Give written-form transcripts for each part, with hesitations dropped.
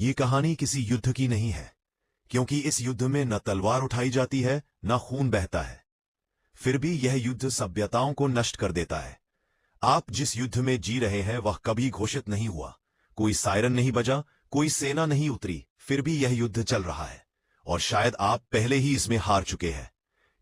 ये कहानी किसी युद्ध की नहीं है, क्योंकि इस युद्ध में न तलवार उठाई जाती है न खून बहता है। फिर भी यह युद्ध सभ्यताओं को नष्ट कर देता है। आप जिस युद्ध में जी रहे हैं वह कभी घोषित नहीं हुआ, कोई सायरन नहीं बजा, कोई सेना नहीं उतरी, फिर भी यह युद्ध चल रहा है। और शायद आप पहले ही इसमें हार चुके हैं,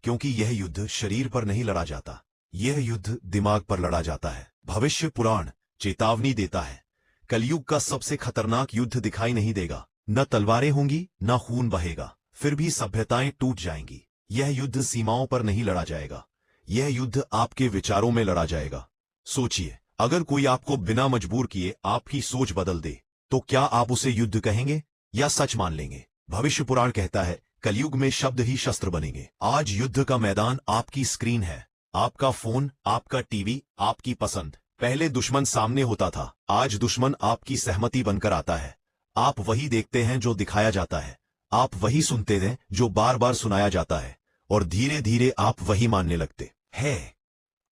क्योंकि यह युद्ध शरीर पर नहीं लड़ा जाता, यह युद्ध दिमाग पर लड़ा जाता है। भविष्य पुराण चेतावनी देता है, कलयुग का सबसे खतरनाक युद्ध दिखाई नहीं देगा। न तलवारें होंगी न खून बहेगा, फिर भी सभ्यताएं टूट जाएंगी। यह युद्ध सीमाओं पर नहीं लड़ा जाएगा, यह युद्ध आपके विचारों में लड़ा जाएगा। सोचिए, अगर कोई आपको बिना मजबूर किए आपकी सोच बदल दे, तो क्या आप उसे युद्ध कहेंगे या सच मान लेंगे? भविष्य पुराण कहता है, कलयुग में शब्द ही शस्त्र बनेंगे। आज युद्ध का मैदान आपकी स्क्रीन है, आपका फोन, आपका टीवी, आपकी पसंद। पहले दुश्मन सामने होता था, आज दुश्मन आपकी सहमति बनकर आता है। आप वही देखते हैं जो दिखाया जाता है, आप वही सुनते हैं जो बार बार सुनाया जाता है, और धीरे धीरे आप वही मानने लगते हैं।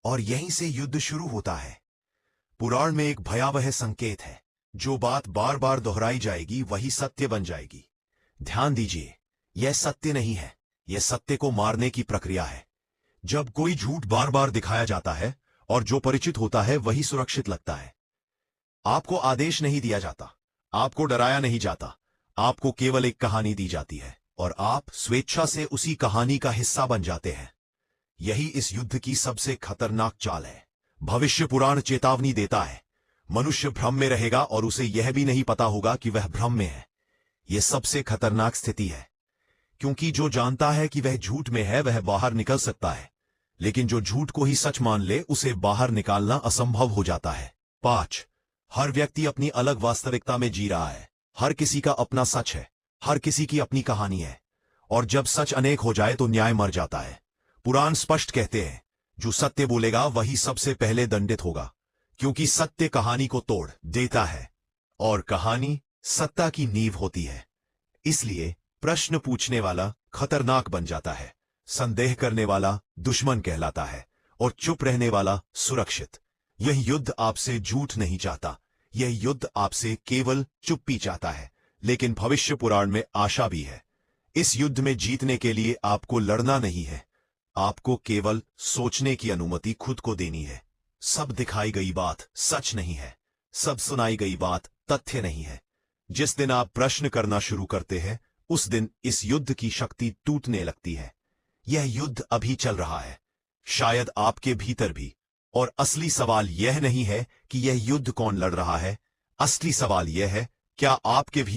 और यहीं से युद्ध शुरू होता है। पुराण में एक भयावह संकेत है, जो बात बार बार दोहराई जाएगी वही सत्य बन जाएगी। ध्यान दीजिए, यह सत्य नहीं है, यह सत्य को मारने की प्रक्रिया है। जब कोई झूठ बार बार दिखाया जाता है और जो परिचित होता है वही सुरक्षित लगता है। आपको आदेश नहीं दिया जाता, आपको डराया नहीं जाता, आपको केवल एक कहानी दी जाती है और आप स्वेच्छा से उसी कहानी का हिस्सा बन जाते हैं। यही इस युद्ध की सबसे खतरनाक चाल है। भविष्य पुराण चेतावनी देता है, मनुष्य भ्रम में रहेगा और उसे यह भी नहीं पता होगा कि वह भ्रम में है। यह सबसे खतरनाक स्थिति है, क्योंकि जो जानता है कि वह झूठ में है वह बाहर निकल सकता है, लेकिन जो झूठ को ही सच मान ले उसे बाहर निकालना असंभव हो जाता है। 5. हर व्यक्ति अपनी अलग वास्तविकता में जी रहा है। हर किसी का अपना सच है, हर किसी की अपनी कहानी है, और जब सच अनेक हो जाए तो न्याय मर जाता है। पुराण स्पष्ट कहते हैं, जो सत्य बोलेगा वही सबसे पहले दंडित होगा, क्योंकि सत्य कहानी को तोड़ देता है और कहानी सत्ता की नींव होती है। इसलिए प्रश्न पूछने वाला खतरनाक बन जाता है, संदेह करने वाला दुश्मन कहलाता है और चुप रहने वाला सुरक्षित। यह युद्ध आपसे झूठ नहीं चाहता, यह युद्ध आपसे केवल चुप्पी चाहता है। लेकिन भविष्य पुराण में आशा भी है। इस युद्ध में जीतने के लिए आपको लड़ना नहीं है, आपको केवल सोचने की अनुमति खुद को देनी है। सब दिखाई गई बात सच नहीं है, सब सुनाई गई बात तथ्य नहीं है। जिस दिन आप प्रश्न करना शुरू करते हैं, उस दिन इस युद्ध की शक्ति टूटने लगती है। यह युद्ध अभी चल रहा है, शायद आपके भीतर भी। और असली सवाल यह नहीं है कि यह युद्ध कौन लड़ रहा है, असली सवाल यह है, क्या आपके भी